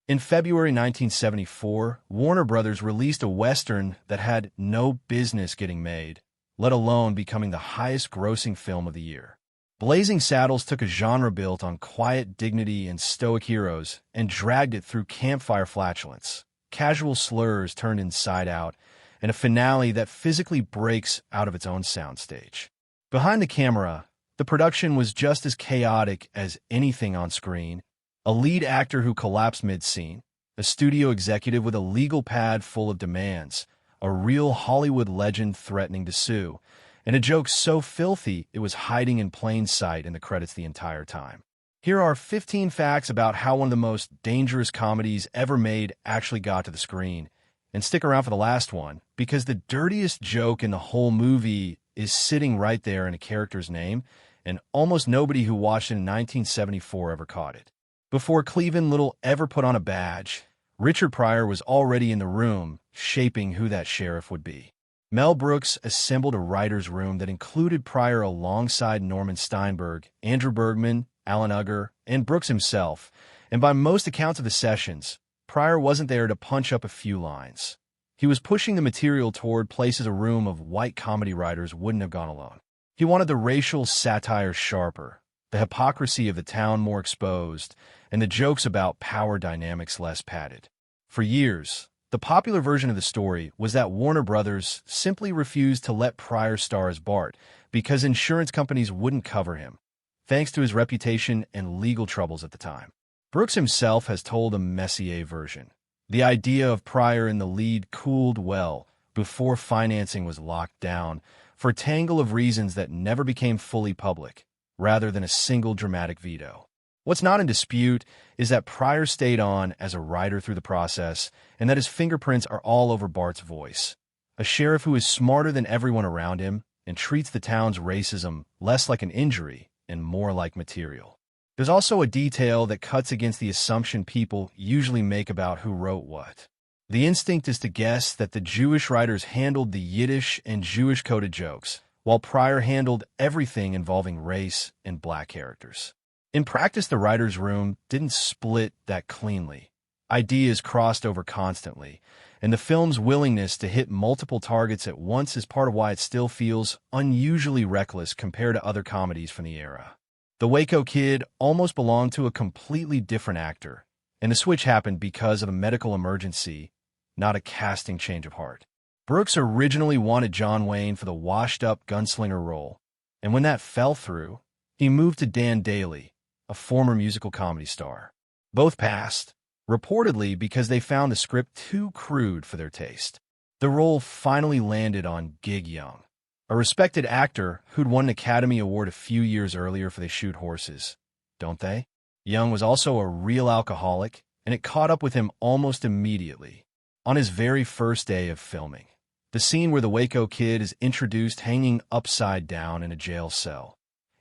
In February 1974, Warner Brothers released a Western that had no business getting made, let alone becoming the highest-grossing film of the year. Blazing Saddles took a genre built on quiet dignity and stoic heroes and dragged it through campfire flatulence, casual slurs turned inside out, and a finale that physically breaks out of its own soundstage. Behind the camera, the production was just as chaotic as anything on screen. A lead actor who collapsed mid-scene, a studio executive with a legal pad full of demands, a real Hollywood legend threatening to sue, and a joke so filthy it was hiding in plain sight in the credits the entire time. Here are 15 facts about how one of the most dangerous comedies ever made actually got to the screen. And stick around for the last one, because the dirtiest joke in the whole movie is sitting right there in a character's name, and almost nobody who watched it in 1974 ever caught it. Before Cleveland Little ever put on a badge, Richard Pryor was already in the room, shaping who that sheriff would be. Mel Brooks assembled a writer's room that included Pryor alongside Norman Steinberg, Andrew Bergman, Alan Unger, and Brooks himself, and by most accounts of the sessions, Pryor wasn't there to punch up a few lines. He was pushing the material toward places a room of white comedy writers wouldn't have gone alone. He wanted the racial satire sharper, the hypocrisy of the town more exposed, and the jokes about power dynamics less padded. For years, the popular version of the story was that Warner Brothers simply refused to let Pryor star as Bart because insurance companies wouldn't cover him, thanks to his reputation and legal troubles at the time. Brooks himself has told a Messier version. The idea of Pryor in the lead cooled well before financing was locked down for a tangle of reasons that never became fully public, rather than a single dramatic veto. What's not in dispute is that Pryor stayed on as a writer through the process and that his fingerprints are all over Bart's voice. A sheriff who is smarter than everyone around him and treats the town's racism less like an injury and more like material. There's also a detail that cuts against the assumption people usually make about who wrote what. The instinct is to guess that the Jewish writers handled the Yiddish and Jewish-coded jokes, while Pryor handled everything involving race and black characters. In practice, the writer's room didn't split that cleanly. Ideas crossed over constantly, and the film's willingness to hit multiple targets at once is part of why it still feels unusually reckless compared to other comedies from the era. The Waco Kid almost belonged to a completely different actor, and the switch happened because of a medical emergency, not a casting change of heart. Brooks originally wanted John Wayne for the washed-up gunslinger role, and when that fell through, he moved to Dan Daly, a former musical comedy star. Both passed, reportedly because they found the script too crude for their taste. The role finally landed on Gig Young, a respected actor who'd won an Academy Award a few years earlier for They Shoot Horses, don't they? Young was also a real alcoholic, and it caught up with him almost immediately. On his very first day of filming, the scene where the Waco Kid is introduced hanging upside down in a jail cell,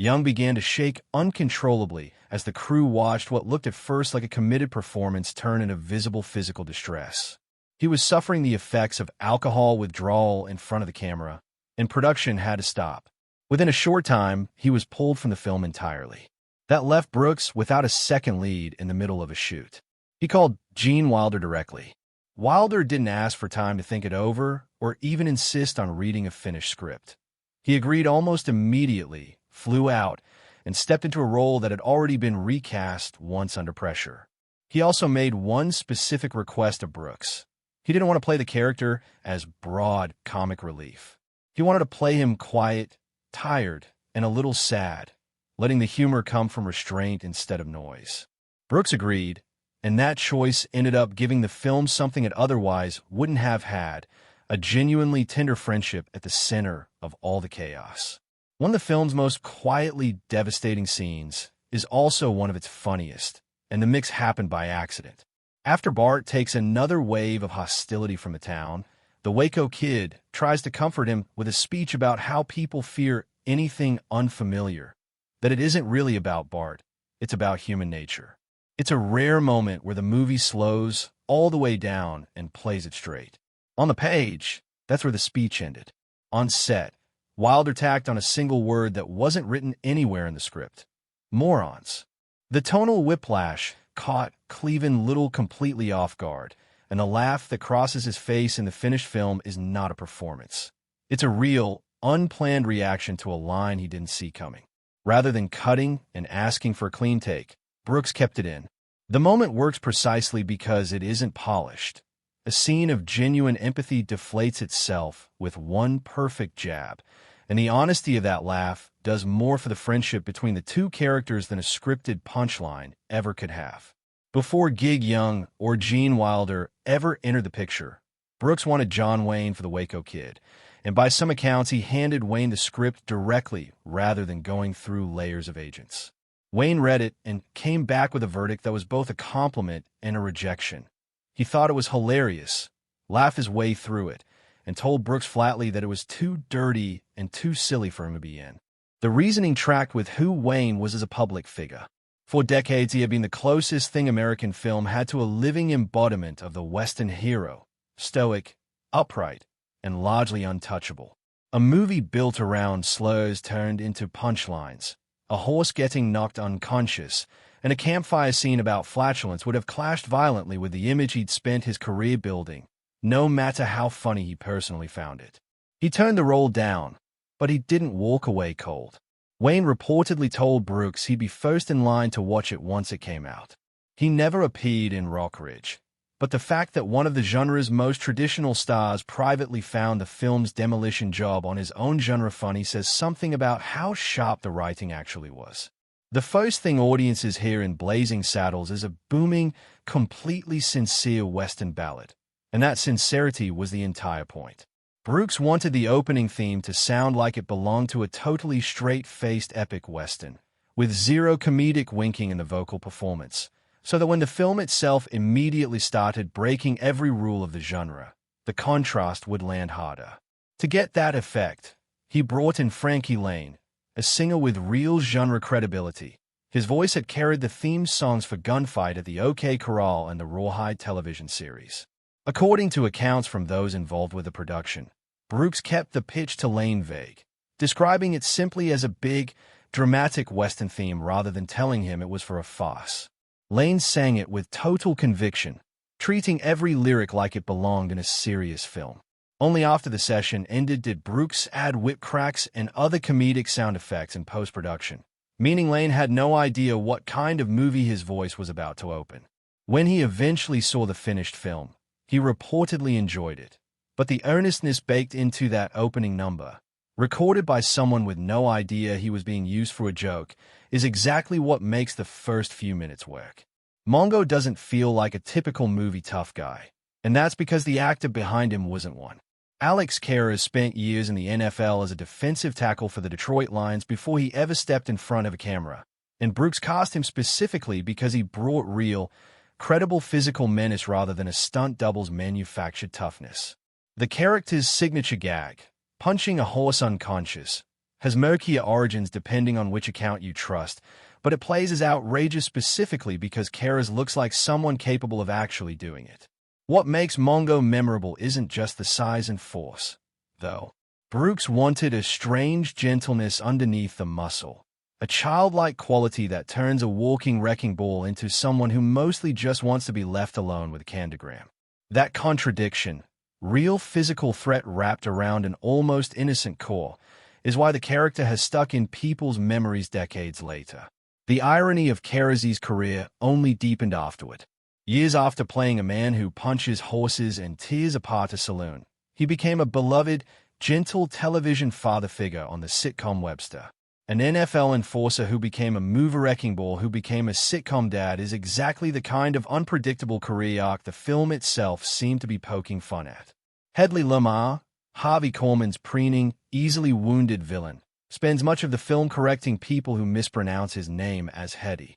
Young began to shake uncontrollably as the crew watched what looked at first like a committed performance turn into visible physical distress. He was suffering the effects of alcohol withdrawal in front of the camera, and production had to stop. Within a short time, he was pulled from the film entirely. That left Brooks without a second lead in the middle of a shoot. He called Gene Wilder directly. Wilder didn't ask for time to think it over or even insist on reading a finished script. He agreed almost immediately, flew out, and stepped into a role that had already been recast once under pressure. He also made one specific request of Brooks. He didn't want to play the character as broad comic relief. He wanted to play him quiet, tired, and a little sad, letting the humor come from restraint instead of noise. Brooks agreed, and that choice ended up giving the film something it otherwise wouldn't have had, a genuinely tender friendship at the center of all the chaos. One of the film's most quietly devastating scenes is also one of its funniest, and the mix happened by accident. After Bart takes another wave of hostility from the town, the Waco Kid tries to comfort him with a speech about how people fear anything unfamiliar, that it isn't really about Bart, it's about human nature. It's a rare moment where the movie slows all the way down and plays it straight. On the page, that's where the speech ended. On set, Wilder tacked on a single word that wasn't written anywhere in the script. Morons. The tonal whiplash caught Cleaving Little completely off guard, and the laugh that crosses his face in the finished film is not a performance. It's a real, unplanned reaction to a line he didn't see coming. Rather than cutting and asking for a clean take, Brooks kept it in. The moment works precisely because it isn't polished. A scene of genuine empathy deflates itself with one perfect jab, and the honesty of that laugh does more for the friendship between the two characters than a scripted punchline ever could have. Before Gig Young or Gene Wilder ever entered the picture, Brooks wanted John Wayne for the Waco Kid, and by some accounts he handed Wayne the script directly rather than going through layers of agents. Wayne read it and came back with a verdict that was both a compliment and a rejection. He thought it was hilarious, laughed his way through it, and told Brooks flatly that it was too dirty and too silly for him to be in. The reasoning tracked with who Wayne was as a public figure. For decades, he had been the closest thing American film had to a living embodiment of the Western hero, stoic, upright, and largely untouchable. A movie built around slurs turned into punchlines, a horse getting knocked unconscious, and a campfire scene about flatulence would have clashed violently with the image he'd spent his career building, no matter how funny he personally found it. He turned the role down, but he didn't walk away cold. Wayne reportedly told Brooks he'd be first in line to watch it once it came out. He never appeared in Rock Ridge, but the fact that one of the genre's most traditional stars privately found the film's demolition job on his own genre funny says something about how sharp the writing actually was. The first thing audiences hear in Blazing Saddles is a booming, completely sincere Western ballad, and that sincerity was the entire point. Brooks wanted the opening theme to sound like it belonged to a totally straight-faced epic Western, with zero comedic winking in the vocal performance, so that when the film itself immediately started breaking every rule of the genre, the contrast would land harder. To get that effect, he brought in Frankie Laine, a singer with real genre credibility. His voice had carried the theme songs for Gunfight at the OK Corral and the Rawhide television series. According to accounts from those involved with the production, Brooks kept the pitch to Laine vague, describing it simply as a big, dramatic Western theme rather than telling him it was for a farce. Laine sang it with total conviction, treating every lyric like it belonged in a serious film. Only after the session ended did Brooks add whip cracks and other comedic sound effects in post-production, meaning Laine had no idea what kind of movie his voice was about to open. When he eventually saw the finished film, he reportedly enjoyed it, but the earnestness baked into that opening number, recorded by someone with no idea he was being used for a joke, is exactly what makes the first few minutes work. Mongo doesn't feel like a typical movie tough guy, and that's because the actor behind him wasn't one. Alex Kara spent years in the NFL as a defensive tackle for the Detroit Lions before he ever stepped in front of a camera, and Brooks cast him specifically because he brought real, credible physical menace rather than a stunt double's manufactured toughness. The character's signature gag, punching a horse unconscious, has murkier origins depending on which account you trust, but it plays as outrageous specifically because Kara's looks like someone capable of actually doing it. What makes Mongo memorable isn't just the size and force, though. Brooks wanted a strange gentleness underneath the muscle, a childlike quality that turns a walking wrecking ball into someone who mostly just wants to be left alone with a candygram. That contradiction, real physical threat wrapped around an almost innocent core, is why the character has stuck in people's memories decades later. The irony of Karazi's career only deepened afterward. Years after playing a man who punches horses and tears apart a saloon, he became a beloved, gentle television father figure on the sitcom Webster. An NFL enforcer who became a mover wrecking ball who became a sitcom dad is exactly the kind of unpredictable career arc the film itself seemed to be poking fun at. Hedley Lamar, Harvey Korman's preening, easily wounded villain, spends much of the film correcting people who mispronounce his name as Hedy.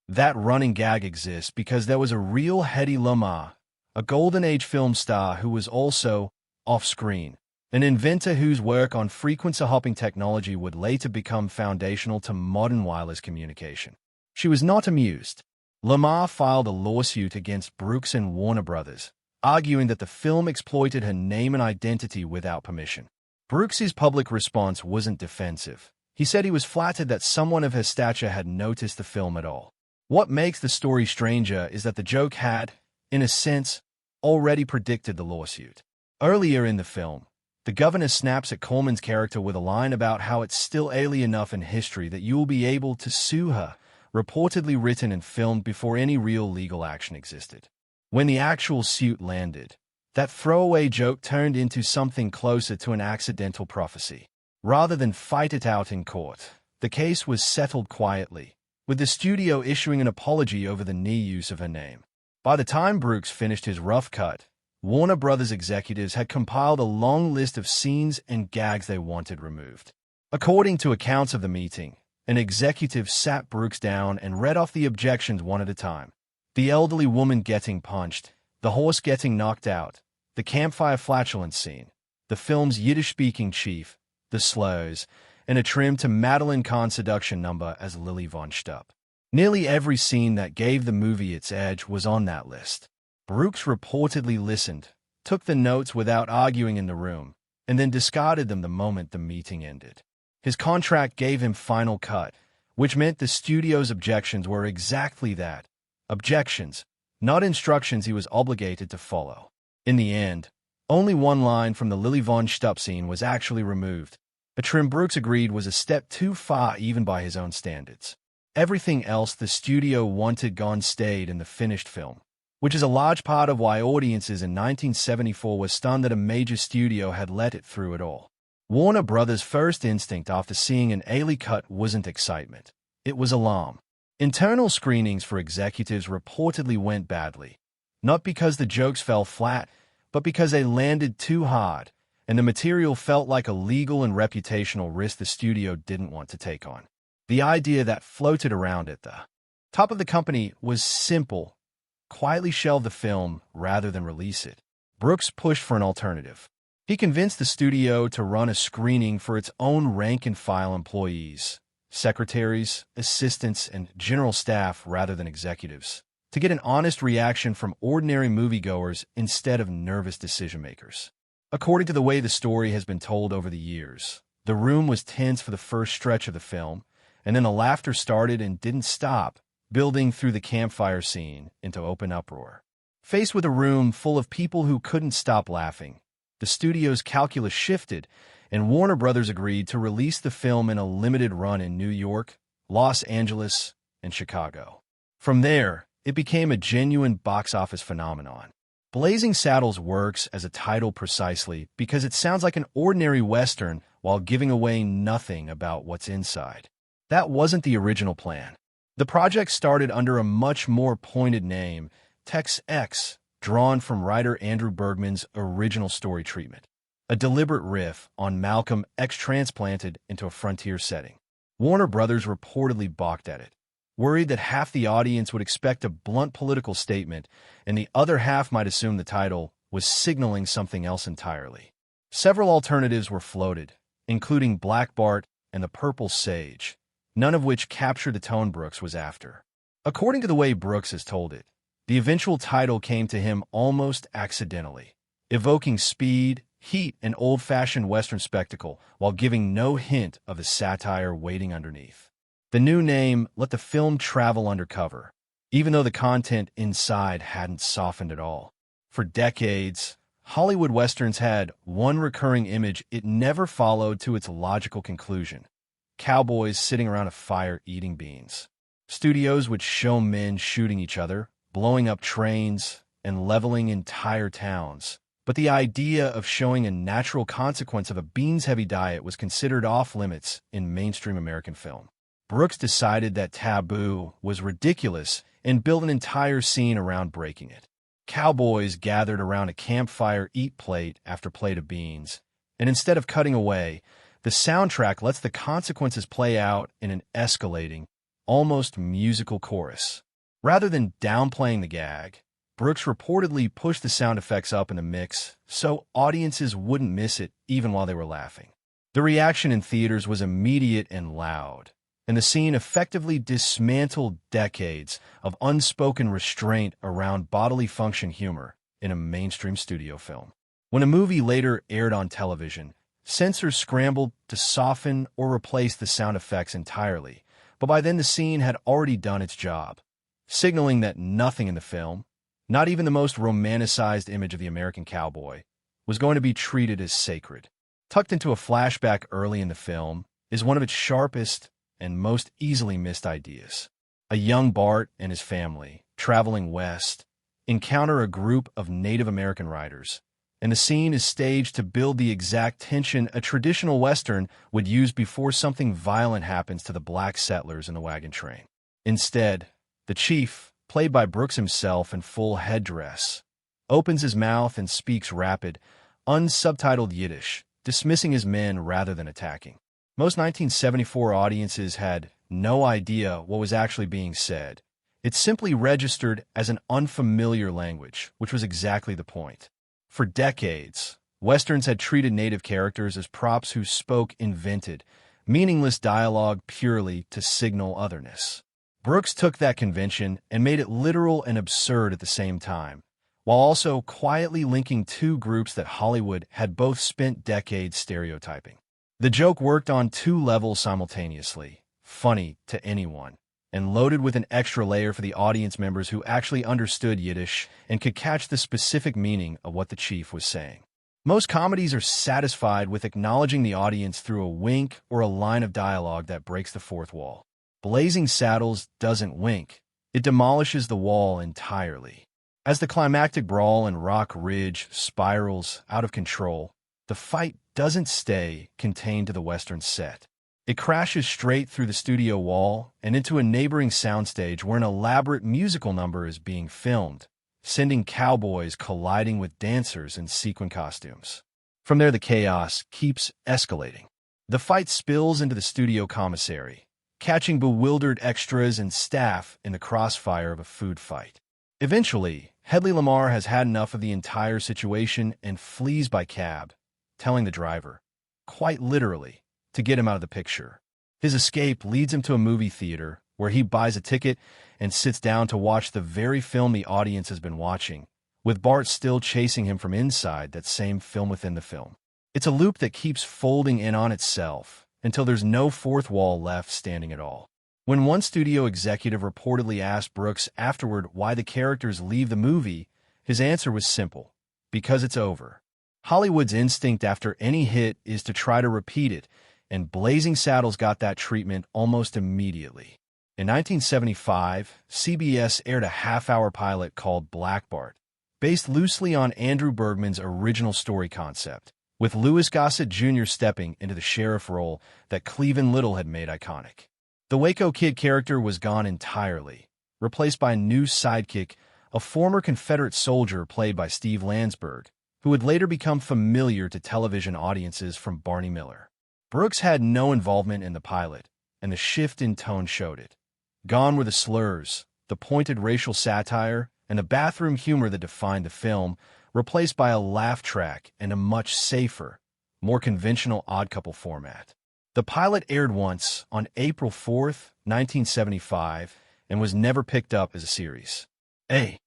That running gag exists because there was a real Hedy Lamar, a Golden Age film star who was also, off-screen, an inventor whose work on frequency-hopping technology would later become foundational to modern wireless communication. She was not amused. Lamar filed a lawsuit against Brooks and Warner Brothers, arguing that the film exploited her name and identity without permission. Brooks's public response wasn't defensive. He said he was flattered that someone of her stature had noticed the film at all. What makes the story stranger is that the joke had, in a sense, already predicted the lawsuit. Earlier in the film, the governor snaps at Coleman's character with a line about how it's still early enough in history that you will be able to sue her, reportedly written and filmed before any real legal action existed. When the actual suit landed, that throwaway joke turned into something closer to an accidental prophecy. Rather than fight it out in court, the case was settled quietly, with the studio issuing an apology over the knee use of her name. By the time Brooks finished his rough cut, Warner Brothers executives had compiled a long list of scenes and gags they wanted removed. According to accounts of the meeting, an executive sat Brooks down and read off the objections one at a time. The elderly woman getting punched, the horse getting knocked out, the campfire flatulence scene, the film's Yiddish-speaking chief, the slurs, and a trim to Madeline Kahn's seduction number as Lily Von Shtupp. Nearly every scene that gave the movie its edge was on that list. Brooks reportedly listened, took the notes without arguing in the room, and then discarded them the moment the meeting ended. His contract gave him final cut, which meant the studio's objections were exactly that, objections, not instructions he was obligated to follow. In the end, only one line from the Lily Von Shtupp scene was actually removed, a trim Brooks agreed was a step too far even by his own standards. Everything else the studio wanted gone stayed in the finished film, which is a large part of why audiences in 1974 were stunned that a major studio had let it through it all. Warner Brothers' first instinct after seeing an early cut wasn't excitement. It was alarm. Internal screenings for executives reportedly went badly, not because the jokes fell flat, but because they landed too hard, and the material felt like a legal and reputational risk the studio didn't want to take on. The idea that floated around at the top of the company was simple: quietly shelve the film rather than release it. Brooks pushed for an alternative. He convinced the studio to run a screening for its own rank-and-file employees, secretaries, assistants, and general staff rather than executives, to get an honest reaction from ordinary moviegoers instead of nervous decision-makers. According to the way the story has been told over the years, the room was tense for the first stretch of the film, and then the laughter started and didn't stop, building through the campfire scene into open uproar. Faced with a room full of people who couldn't stop laughing, the studio's calculus shifted, and Warner Brothers agreed to release the film in a limited run in New York, Los Angeles, and Chicago. From there, it became a genuine box office phenomenon. Blazing Saddles works as a title precisely because it sounds like an ordinary Western while giving away nothing about what's inside. That wasn't the original plan. The project started under a much more pointed name, Tex X, drawn from writer Andrew Bergman's original story treatment, a deliberate riff on Malcolm X transplanted into a frontier setting. Warner Brothers reportedly balked at it, worried that half the audience would expect a blunt political statement and the other half might assume the title was signaling something else entirely. Several alternatives were floated, including Black Bart and the Purple Sage, none of which captured the tone Brooks was after. According to the way Brooks has told it, the eventual title came to him almost accidentally, evoking speed, heat, and old-fashioned Western spectacle while giving no hint of the satire waiting underneath. The new name let the film travel undercover, even though the content inside hadn't softened at all. For decades, Hollywood Westerns had one recurring image it never followed to its logical conclusion: cowboys sitting around a fire eating beans. Studios would show men shooting each other, blowing up trains, and leveling entire towns. But the idea of showing a natural consequence of a beans-heavy diet was considered off-limits in mainstream American film. Brooks decided that taboo was ridiculous and built an entire scene around breaking it. Cowboys gathered around a campfire eat plate after plate of beans, and instead of cutting away, the soundtrack lets the consequences play out in an escalating, almost musical chorus. Rather than downplaying the gag, Brooks reportedly pushed the sound effects up in the mix so audiences wouldn't miss it even while they were laughing. The reaction in theaters was immediate and loud, and the scene effectively dismantled decades of unspoken restraint around bodily function humor in a mainstream studio film. When a movie later aired on television, censors scrambled to soften or replace the sound effects entirely, but by then the scene had already done its job. signaling that nothing in the film, not even the most romanticized image of the American cowboy, was going to be treated as sacred. Tucked into a flashback early in the film is one of its sharpest and most easily missed ideas. A young Bart and his family, traveling west, encounter a group of Native American riders, and the scene is staged to build the exact tension a traditional Western would use before something violent happens to the black settlers in the wagon train. Instead, the chief, played by Brooks himself in full headdress, opens his mouth and speaks rapid, unsubtitled Yiddish, dismissing his men rather than attacking. Most 1974 audiences had no idea what was actually being said. It simply registered as an unfamiliar language, which was exactly the point. For decades, Westerns had treated native characters as props who spoke invented, meaningless dialogue purely to signal otherness. Brooks took that convention and made it literal and absurd at the same time, while also quietly linking two groups that Hollywood had both spent decades stereotyping. The joke worked on two levels simultaneously, funny to anyone, and loaded with an extra layer for the audience members who actually understood Yiddish and could catch the specific meaning of what the chief was saying. Most comedies are satisfied with acknowledging the audience through a wink or a line of dialogue that breaks the fourth wall. Blazing Saddles doesn't wink. It demolishes the wall entirely. As the climactic brawl in Rock Ridge spirals out of control, the fight doesn't stay contained to the Western set. It crashes straight through the studio wall and into a neighboring soundstage where an elaborate musical number is being filmed, sending cowboys colliding with dancers in sequin costumes. From there, the chaos keeps escalating. The fight spills into the studio commissary, catching bewildered extras and staff in the crossfire of a food fight. Eventually, Hedley Lamarr has had enough of the entire situation and flees by cab, telling the driver, quite literally, to get him out of the picture. His escape leads him to a movie theater where he buys a ticket and sits down to watch the very film the audience has been watching, with Bart still chasing him from inside that same film within the film. It's a loop that keeps folding in on itself until there's no fourth wall left standing at all. When one studio executive reportedly asked Brooks afterward why the characters leave the movie, his answer was simple: because it's over. Hollywood's instinct after any hit is to try to repeat it, and Blazing Saddles got that treatment almost immediately. In 1975, CBS aired a half-hour pilot called Black Bart, based loosely on Andrew Bergman's original story concept, with Louis Gossett Jr. stepping into the sheriff role that Cleavon Little had made iconic. The Waco Kid character was gone entirely, replaced by a new sidekick, a former Confederate soldier played by Steve Landsberg, who would later become familiar to television audiences from Barney Miller. Brooks had no involvement in the pilot, and the shift in tone showed it. Gone were the slurs, the pointed racial satire, and the bathroom humor that defined the film, replaced by a laugh track and a much safer, more conventional Odd Couple format. The pilot aired once on April 4th, 1975, and was never picked up as a series. A